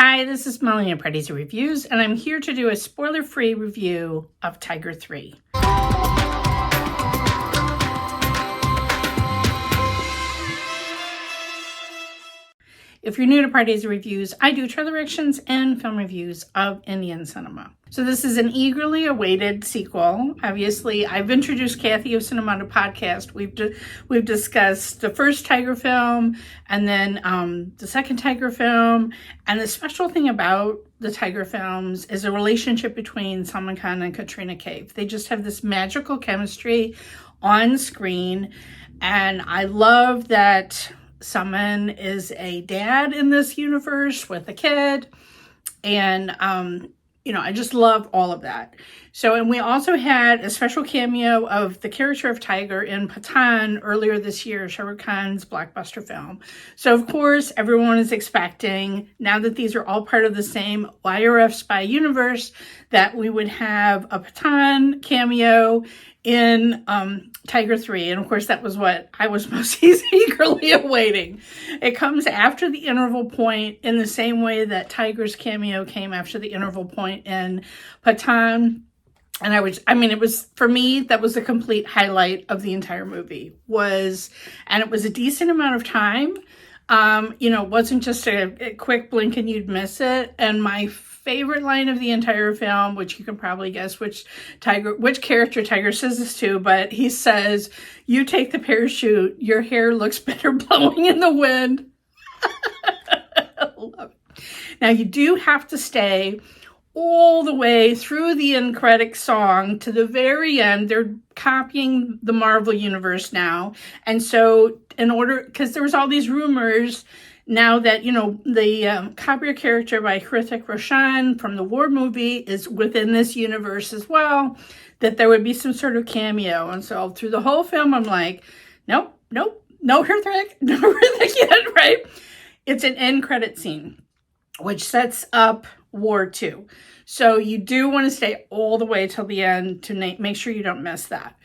Hi, this is Melanie at Pardesi Reviews, and I'm here to do a spoiler-free review of Tiger 3. If you're new to Pardesi Reviews, I do trailer reactions and film reviews of Indian cinema. So this is an eagerly awaited sequel. Obviously, I've introduced Kathy of Cinema to podcast. We've discussed the first Tiger film and then the second Tiger film. And the special thing about the Tiger films is the relationship between Salman Khan and Katrina Kaif. They just have this magical chemistry on screen. And I love that Salman is a dad in this universe with a kid. And, I just love all of that. So, and we also had a special cameo of the character of Tiger in Pathaan earlier this year, Shah Rukh Khan's blockbuster film. So, of course, everyone is expecting, now that these are all part of the same YRF Spy Universe, that we would have a Pathaan cameo in Tiger 3. And of course, that was what I was most eagerly awaiting. It comes after the interval point in the same way that Tiger's cameo came after the interval point in Pathaan. And it was, for me, that was a complete highlight of the entire movie. And it was a decent amount of time. It wasn't just a quick blink and you'd miss it. And my favorite line of the entire film, which you can probably guess which character Tiger says this to, but he says, "You take the parachute, your hair looks better blowing in the wind." I love it. Now you do have to stay all the way through the end credit song to the very end. They're copying the Marvel universe now. And so because there was all these rumors now that, the Kabir character by Hrithik Roshan from the War movie is within this universe as well, that there would be some sort of cameo. And so through the whole film, I'm like, nope, no Hrithik yet, right? It's an end credit scene, which sets up War 2. So you do want to stay all the way till the end to make sure you don't miss that.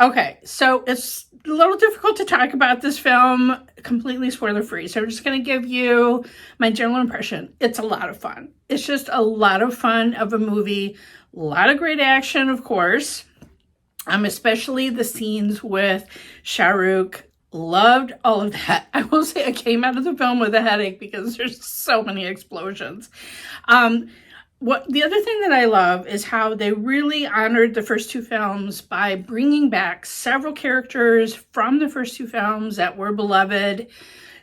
Okay, so it's a little difficult to talk about this film completely spoiler-free. So I'm just going to give you my general impression. It's a lot of fun. It's just a lot of fun of a movie. A lot of great action, of course. Especially the scenes with Shah Rukh. Loved all of that. I will say I came out of the film with a headache because there's so many explosions. The other thing that I love is how they really honored the first two films by bringing back several characters from the first two films that were beloved.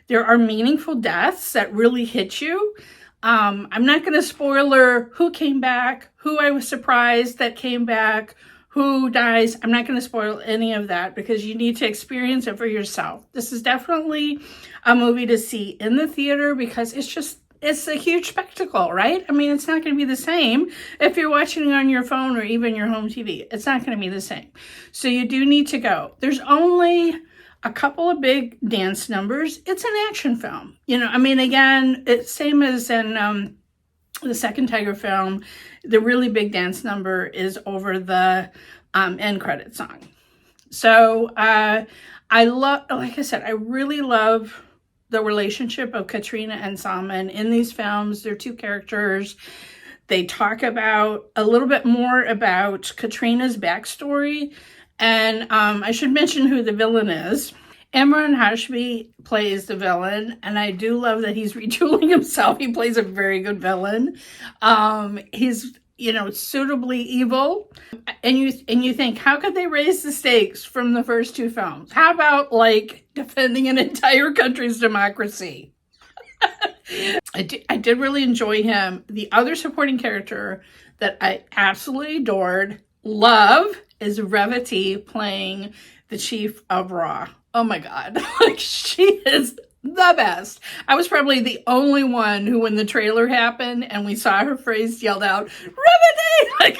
There are meaningful deaths that really hit you. I'm not going to spoiler who came back, who I was surprised that came back, who dies. I'm not going to spoil any of that because you need to experience it for yourself. This is definitely a movie to see in the theater because it's a huge spectacle, right? It's not going to be the same if you're watching it on your phone or even your home TV. It's not going to be the same. So you do need to go. There's only a couple of big dance numbers. It's an action film. Again, it's same as in the second Tiger film. The really big dance number is over the end credit song. So like I said, I really love the relationship of Katrina and Salman in these films. They're two characters. They talk about a little bit more about Katrina's backstory. And I should mention who the villain is. Emraan Hashmi plays the villain, and I do love that he's retooling himself. He plays a very good villain. He's suitably evil. And you think, how could they raise the stakes from the first two films? How about defending an entire country's democracy? I did really enjoy him. The other supporting character that I absolutely adored, love, is Revati playing the chief of Raw. Oh my God. She is the best. I was probably the only one who, when the trailer happened and we saw her phrase yelled out, "Revati!"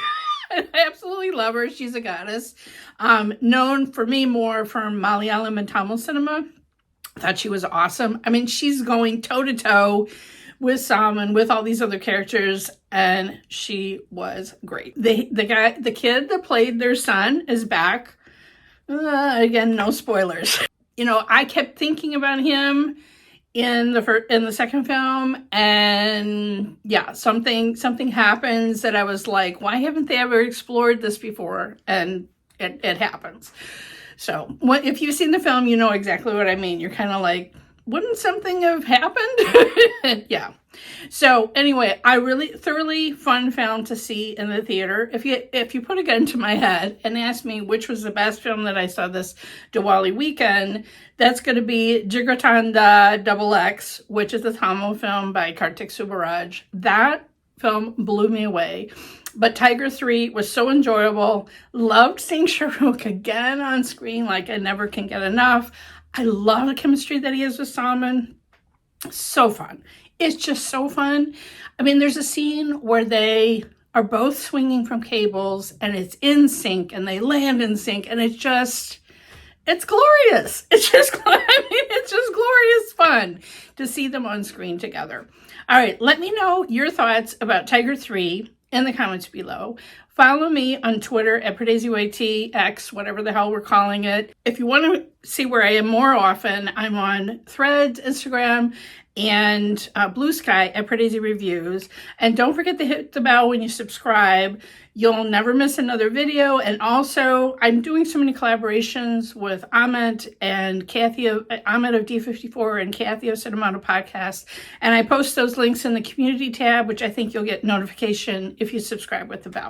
I absolutely love her. She's a goddess. Known for me more from Malayalam and Tamil cinema. I thought she was awesome. She's going toe-to-toe with Salman, with all these other characters, and she was great. The kid that played their son is back. Again, no spoilers. I kept thinking about him in the second film, and yeah, something happens that I was like, why haven't they ever explored this before? And it happens. So if you've seen the film, you know exactly what I mean. You're kind of like, wouldn't something have happened? Yeah. So anyway, I really thoroughly fun film to see in the theater. If you put a gun to my head and ask me which was the best film that I saw this Diwali weekend, that's going to be Jigartanda XX, which is a Tamil film by Kartik Subbaraj. That film blew me away. But Tiger 3 was so enjoyable. Loved seeing Shahrukh again on screen, like I never can get enough. I love the chemistry that he has with Salman. So fun. It's just so fun. I mean, there's a scene where they are both swinging from cables and it's in sync and they land in sync, and it's glorious. It's just glorious fun to see them on screen together. All right, let me know your thoughts about Tiger 3 in the comments below. Follow me on Twitter at PardesiYT, X, whatever the hell we're calling it. If you want to see where I am more often, I'm on Threads, Instagram, and Blue Sky at Pardesi Reviews. And don't forget to hit the bell when you subscribe. You'll never miss another video. And also, I'm doing so many collaborations with Amit and Kathy, Amit of D54 and Kathy of Cinemato Podcast. And I post those links in the community tab, which I think you'll get notification if you subscribe with the bell.